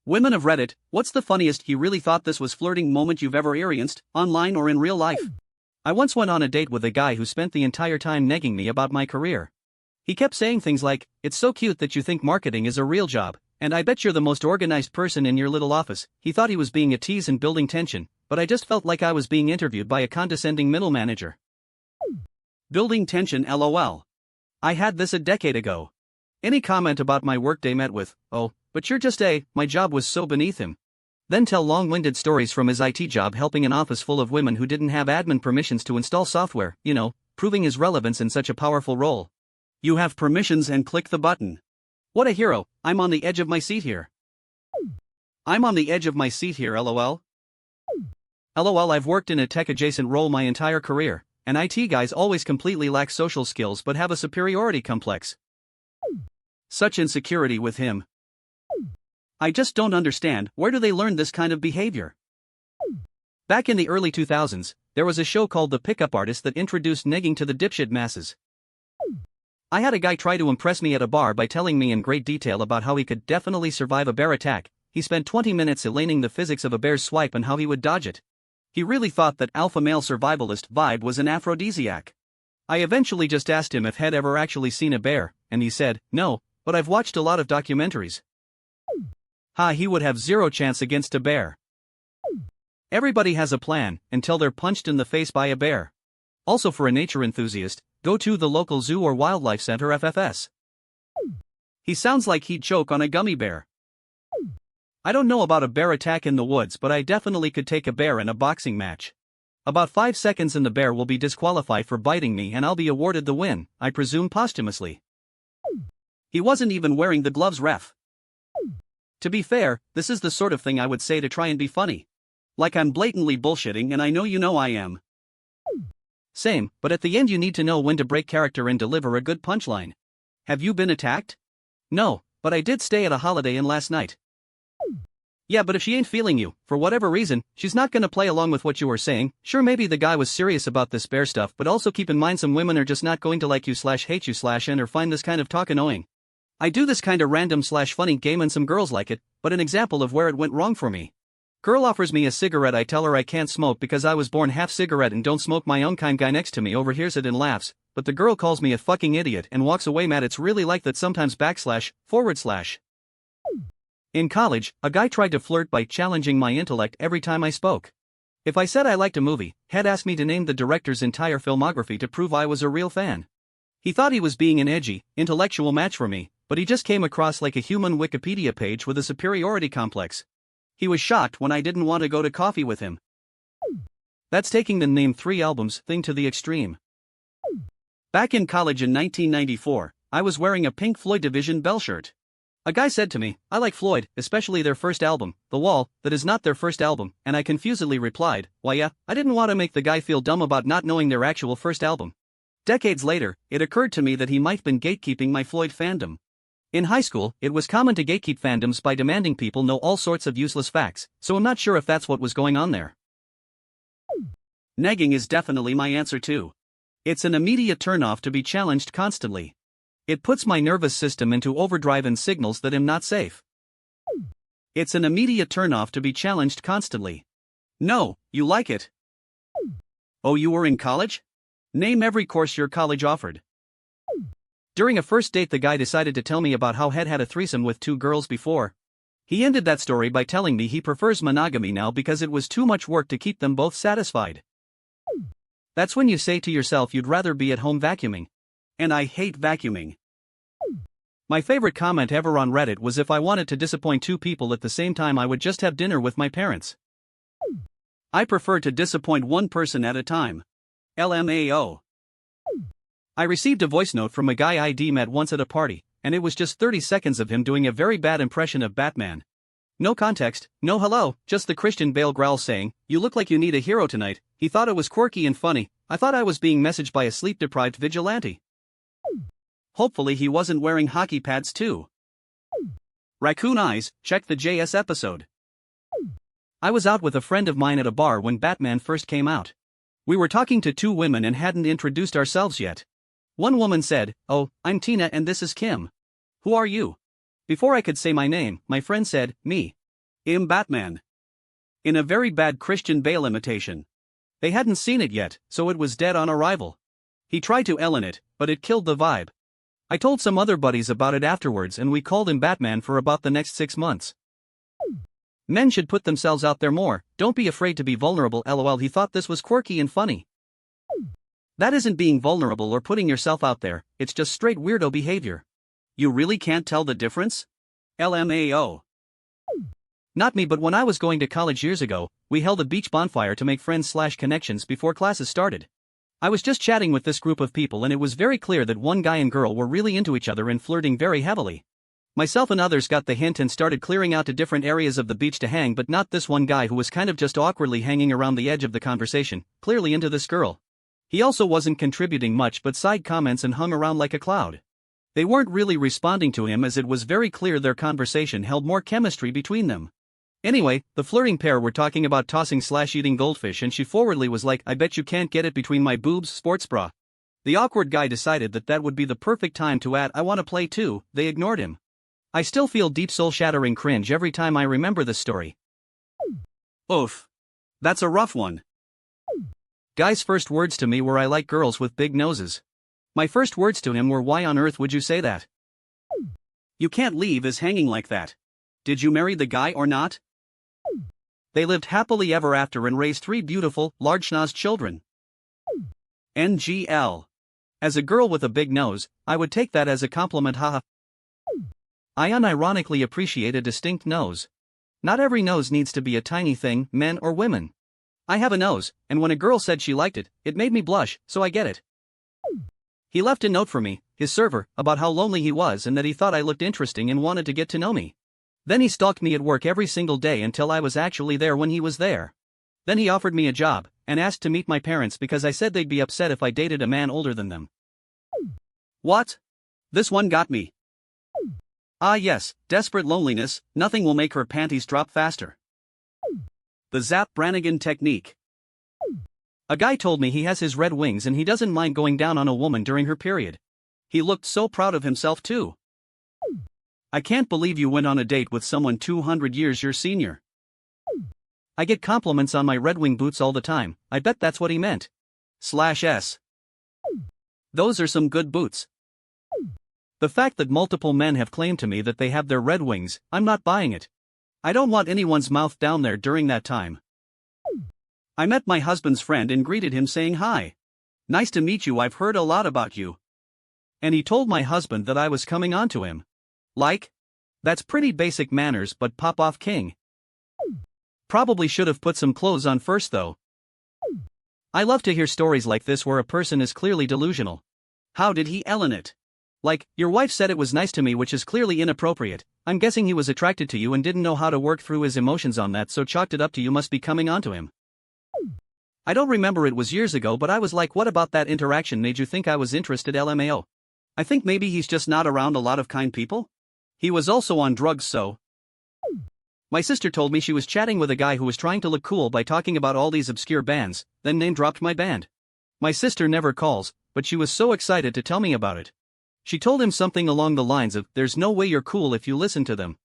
Women of Reddit, what's the funniest you really thought this was flirting moment you've ever experienced, online or in real life? I once went on a date with a guy who spent the entire time negging me about my career. He kept saying things like, "It's so cute that you think marketing is a real job, and I bet you're the most organized person in your little office." He thought he was being a tease and building tension, but I just felt like I was being interviewed by a condescending middle manager. Building tension, lol. I had this a decade ago. Any comment about my workday met with, "Oh, but you're just a," my job was so beneath him. Then tell long-winded stories from his IT job helping an office full of women who didn't have admin permissions to install software, proving his relevance in such a powerful role. You have permissions and click the button. What a hero. I'm on the edge of my seat here. I'm on the edge of my seat here, lol. LOL, I've worked in a tech-adjacent role my entire career, and IT guys always completely lack social skills but have a superiority complex. Such insecurity with him. I just don't understand, where do they learn this kind of behavior? Back in the early 2000s, there was a show called The Pickup Artist that introduced negging to the dipshit masses. I had a guy try to impress me at a bar by telling me in great detail about how he could definitely survive a bear attack. He spent 20 minutes explaining the physics of a bear's swipe and how he would dodge it. He really thought that alpha male survivalist vibe was an aphrodisiac. I eventually just asked him if he'd ever actually seen a bear, and he said, "No, but I've watched a lot of documentaries." He would have zero chance against a bear. Everybody has a plan, until they're punched in the face by a bear. Also, for a nature enthusiast, go to the local zoo or wildlife center FFS. He sounds like he'd choke on a gummy bear. I don't know about a bear attack in the woods, but I definitely could take a bear in a boxing match. About 5 seconds and the bear will be disqualified for biting me and I'll be awarded the win, I presume posthumously. He wasn't even wearing the gloves, ref. To be fair, this is the sort of thing I would say to try and be funny. Like I'm blatantly bullshitting and I know you know I am. Same, but at the end you need to know when to break character and deliver a good punchline. Have you been attacked? No, but I did stay at a Holiday Inn last night. Yeah, but if she ain't feeling you, for whatever reason, she's not gonna play along with what you were saying. Sure, maybe the guy was serious about this bear stuff, but also keep in mind some women are just not going to like you/hate you/and or find this kind of talk annoying. I do this kinda random/funny game and some girls like it, but an example of where it went wrong for me. Girl offers me a cigarette, I tell her I can't smoke because I was born half cigarette and don't smoke my own kind. Guy next to me overhears it and laughs, but the girl calls me a fucking idiot and walks away mad. It's really like that sometimes //. In college, a guy tried to flirt by challenging my intellect every time I spoke. If I said I liked a movie, he'd ask me to name the director's entire filmography to prove I was a real fan. He thought he was being an edgy, intellectual match for me, but he just came across like a human Wikipedia page with a superiority complex. He was shocked when I didn't want to go to coffee with him. That's taking the name 3 albums thing to the extreme. Back in college in 1994, I was wearing a Pink Floyd Division Bell shirt. A guy said to me, "I like Floyd, especially their first album, The Wall, that is not their first album," and I confusedly replied, "Why yeah." I didn't want to make the guy feel dumb about not knowing their actual first album. Decades later, it occurred to me that he might have been gatekeeping my Floyd fandom. In high school, it was common to gatekeep fandoms by demanding people know all sorts of useless facts, so I'm not sure if that's what was going on there. Negging is definitely my answer too. It's an immediate turnoff to be challenged constantly. It puts my nervous system into overdrive and signals that I'm not safe. It's an immediate turnoff to be challenged constantly. No, you like it. Oh, you were in college? Name every course your college offered. During a first date, the guy decided to tell me about how he'd had a threesome with 2 girls before. He ended that story by telling me he prefers monogamy now because it was too much work to keep them both satisfied. That's when you say to yourself you'd rather be at home vacuuming. And I hate vacuuming. My favorite comment ever on Reddit was if I wanted to disappoint 2 people at the same time I would just have dinner with my parents. I prefer to disappoint 1 person at a time. LMAO. I received a voice note from a guy I'd met once at a party, and it was just 30 seconds of him doing a very bad impression of Batman. No context, no hello, just the Christian Bale growl saying, "You look like you need a hero tonight." He thought it was quirky and funny. I thought I was being messaged by a sleep-deprived vigilante. Hopefully he wasn't wearing hockey pads too. Raccoon eyes, check the JS episode. I was out with a friend of mine at a bar when Batman first came out. We were talking to 2 women and hadn't introduced ourselves yet. One woman said, "Oh, I'm Tina and this is Kim. Who are you?" Before I could say my name, my friend said, "Me." Batman. In a very bad Christian Bale imitation. They hadn't seen it yet, so it was dead on arrival. He tried to Ellen it, but it killed the vibe. I told some other buddies about it afterwards and we called him Batman for about the next 6 months. Men should put themselves out there more, don't be afraid to be vulnerable lol. He thought this was quirky and funny. That isn't being vulnerable or putting yourself out there, it's just straight weirdo behavior. You really can't tell the difference? LMAO. Not me, but when I was going to college years ago, we held a beach bonfire to make friends/connections before classes started. I was just chatting with this group of people and it was very clear that one guy and girl were really into each other and flirting very heavily. Myself and others got the hint and started clearing out to different areas of the beach to hang, but not this one guy who was kind of just awkwardly hanging around the edge of the conversation, clearly into this girl. He also wasn't contributing much but side comments and hung around like a cloud. They weren't really responding to him as it was very clear their conversation held more chemistry between them. Anyway, the flirting pair were talking about tossing/eating goldfish and she forwardly was like, I bet you can't get it between my boobs, sports bra. The awkward guy decided that would be the perfect time to add, I wanna play too. They ignored him. I still feel deep soul-shattering cringe every time I remember this story. Oof. That's a rough one. Guy's first words to me were I like girls with big noses. My first words to him were why on earth would you say that? You can't leave us hanging like that. Did you marry the guy or not? They lived happily ever after and raised 3 beautiful, large-nosed children. NGL. As a girl with a big nose, I would take that as a compliment, haha. I unironically appreciate a distinct nose. Not every nose needs to be a tiny thing, men or women. I have a nose, and when a girl said she liked it, it made me blush, so I get it. He left a note for me, his server, about how lonely he was and that he thought I looked interesting and wanted to get to know me. Then he stalked me at work every single day until I was actually there when he was there. Then he offered me a job, and asked to meet my parents because I said they'd be upset if I dated a man older than them. What? This one got me. Ah yes, desperate loneliness, nothing will make her panties drop faster. The Zap Brannigan technique. A guy told me he has his red wings and he doesn't mind going down on a woman during her period. He looked so proud of himself too. I can't believe you went on a date with someone 200 years your senior. I get compliments on my Red Wing boots all the time, I bet that's what he meant. /s. Those are some good boots. The fact that multiple men have claimed to me that they have their Red Wings, I'm not buying it. I don't want anyone's mouth down there during that time. I met my husband's friend and greeted him saying hi. Nice to meet you, I've heard a lot about you. And he told my husband that I was coming on to him. Like? That's pretty basic manners but pop off king. Probably should have put some clothes on first though. I love to hear stories like this where a person is clearly delusional. How did he Ellen it? Like, your wife said it was nice to me, which is clearly inappropriate. I'm guessing he was attracted to you and didn't know how to work through his emotions on that, so chalked it up to you must be coming on to him. I don't remember, it was years ago, but I was like, what about that interaction made you think I was interested LMAO? I think maybe he's just not around a lot of kind people? He was also on drugs, so. My sister told me she was chatting with a guy who was trying to look cool by talking about all these obscure bands, then name dropped my band. My sister never calls, but she was so excited to tell me about it. She told him something along the lines of, there's no way you're cool if you listen to them.